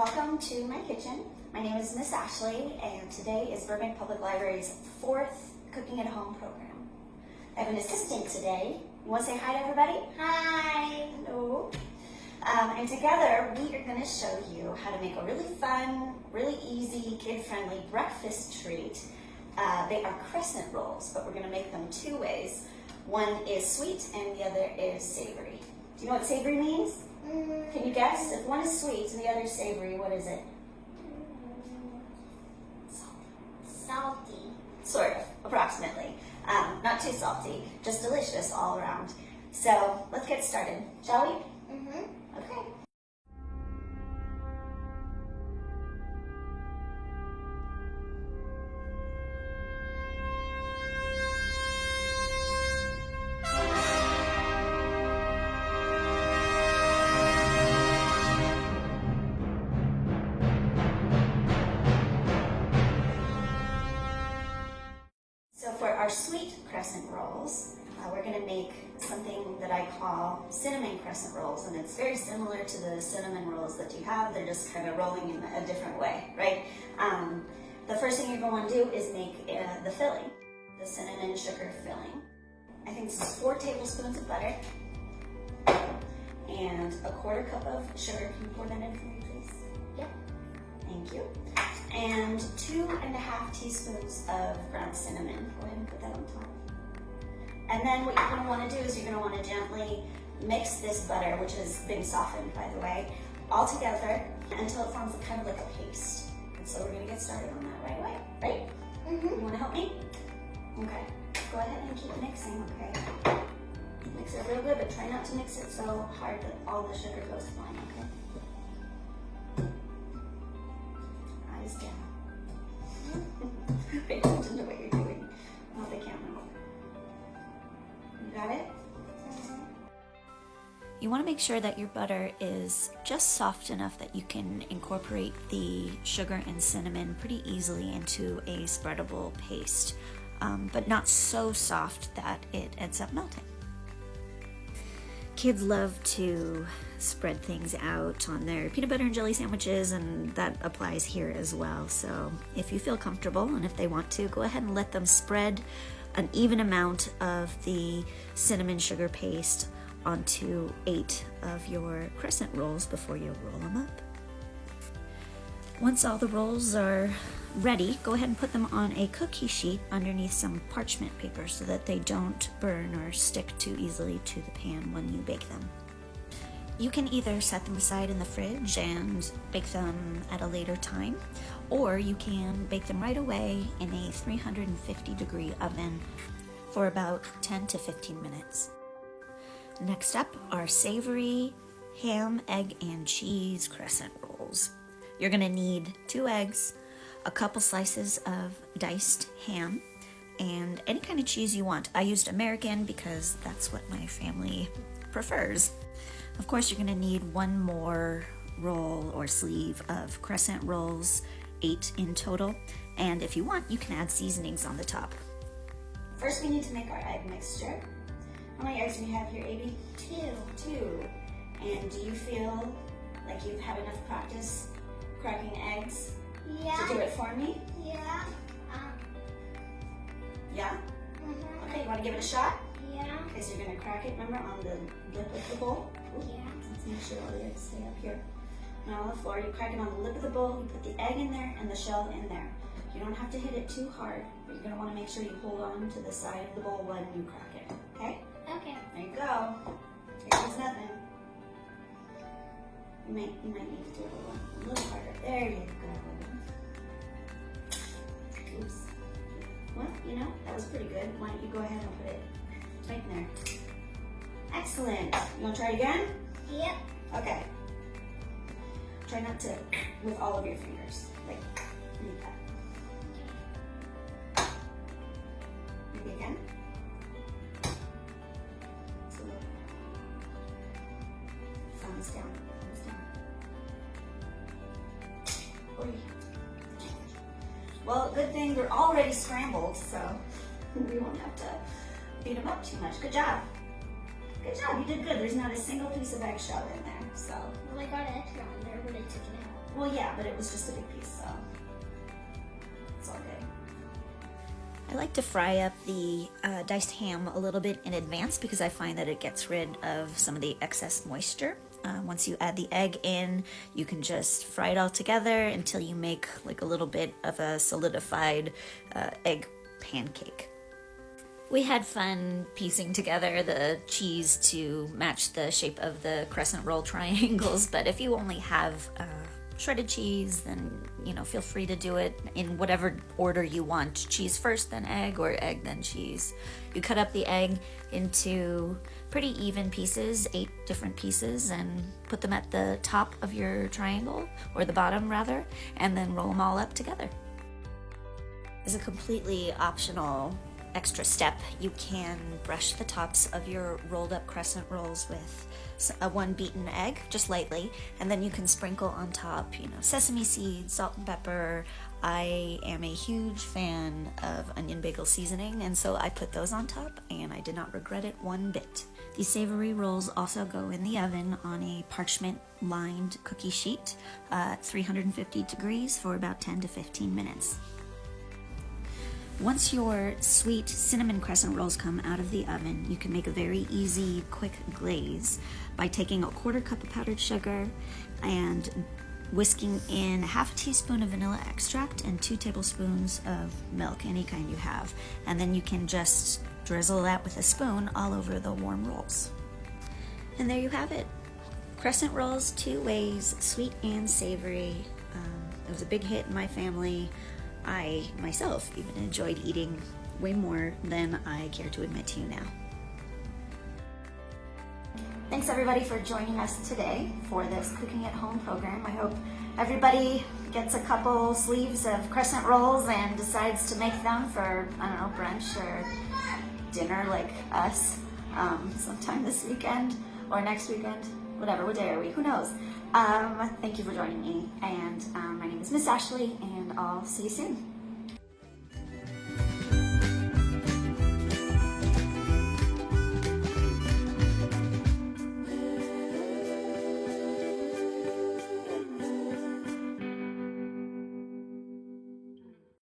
Welcome to my kitchen. My name is Miss Ashley, and today is Burbank Public Library's 4th Cooking at Home program. I have an assistant today. You want to say hi to everybody? Hi. Hello. And together we are going to show you how to make a really fun, really easy, kid-friendly breakfast treat. They are crescent rolls, but we're going to make them two ways. One is sweet and the other is savory. Do you know what savory means? Can you guess? If one is sweet and the other is savory, what is it? Salty. Sort of, approximately. Not too salty, just delicious all around. So let's get started, shall we? Okay. So for our sweet crescent rolls, we're going to make something that I call cinnamon crescent rolls, and it's very similar to the cinnamon rolls that you have. They're just kind of rolling in a different way, right? The first thing you're going to do is make the filling, the cinnamon sugar filling. I think this is 4 tablespoons of butter and a 1/4 cup of sugar. Can you pour that in for me, please? Yep. Thank you. And 2½ teaspoons of ground cinnamon. Go ahead and put that on top. And then what you're going to want to do is you're going to want to gently mix this butter, which has been softened, by the way, all together until it forms kind of like a paste. And so we're going to get started on that right away, right? You want to help me? Okay. Go ahead and keep mixing, okay? Mix it real good, but try not to mix it so hard that all the sugar goes flying, okay? Eyes down. Pay attention to what you're doing. Oh, the camera. You got it? You want to make sure that your butter is just soft enough that you can incorporate the sugar and cinnamon pretty easily into a spreadable paste, but not so soft that it ends up melting. Kids love to spread things out on their peanut butter and jelly sandwiches, and that applies here as well. So if you feel comfortable and if they want to, go ahead and let them spread an even amount of the cinnamon sugar paste onto 8 of your crescent rolls before you roll them up. Once all the rolls are ready, go ahead and put them on a cookie sheet underneath some parchment paper so that they don't burn or stick too easily to the pan when you bake them. You can either set them aside in the fridge and bake them at a later time, or you can bake them right away in a 350-degree oven for about 10 to 15 minutes. Next up are savory ham, egg, and cheese crescent rolls. You're going to need 2 eggs, a couple slices of diced ham, and any kind of cheese you want. I used American because that's what my family prefers. Of course, you're going to need 1 more roll or sleeve of crescent rolls, 8 in total, and if you want, you can add seasonings on the top. First, we need to make our egg mixture. How many eggs do we have here, Abby? 2. And do you feel like you've had enough practice cracking eggs to do it for me? Yeah. Yeah? Okay, you want to give it a shot? Yeah. Okay, so you're going to crack it, remember, on the lip of the bowl? Yeah. Let's make sure all the eggs stay up here. Now on the floor, you crack it on the lip of the bowl, you put the egg in there and the shell in there. You don't have to hit it too hard, but you're going to want to make sure you hold on to the side of the bowl when you crack it, okay? Okay. There you go. Here goes nothing. You might need to do it a little harder. There you go. Oops. Well, you know, that was pretty good. Why don't you go ahead and put it right in there. Excellent. You want to try it again? Yep. Okay. Try not to with all of your fingers. Like that. Maybe again. So, thumbs down. Oy. Well, good thing they're already scrambled, so we won't have to beat them up too much. Good job. Good job, you did good. There's not a single piece of eggshell in there, so. Well, I got an extra on there, but I took it out. Well, yeah, but it was just a big piece, so it's all good. I like to fry up the diced ham a little bit in advance because I find that it gets rid of some of the excess moisture. Once you add the egg in, you can just fry it all together until you make like a little bit of a solidified egg pancake. We had fun piecing together the cheese to match the shape of the crescent roll triangles, but if you only have shredded cheese, then feel free to do it in whatever order you want. Cheese first, then egg, or egg, then cheese. You cut up the egg into pretty even pieces, 8 different pieces, and put them at the top of your triangle, or the bottom rather, and then roll them all up together. As a completely optional extra step, you can brush the tops of your rolled up crescent rolls with one beaten egg, just lightly, and then you can sprinkle on top, sesame seeds, salt and pepper. I am a huge fan of onion bagel seasoning, and so I put those on top, and I did not regret it one bit. These savory rolls also go in the oven on a parchment lined cookie sheet at 350 degrees for about 10 to 15 minutes. Once your sweet cinnamon crescent rolls come out of the oven, you can make a very easy, quick glaze by taking a 1/4 cup of powdered sugar and whisking in 1/2 teaspoon of vanilla extract and 2 tablespoons of milk, any kind you have. And then you can just drizzle that with a spoon all over the warm rolls. And there you have it. Crescent rolls 2 ways, sweet and savory. It was a big hit in my family. I myself even enjoyed eating way more than I care to admit to you now. Thanks everybody for joining us today for this cooking at home program. I hope everybody gets a couple sleeves of crescent rolls and decides to make them for, brunch or dinner like us sometime this weekend or next weekend, whatever, what day are we, who knows. Thank you for joining me, and my name is Miss Ashley, and I'll see you soon.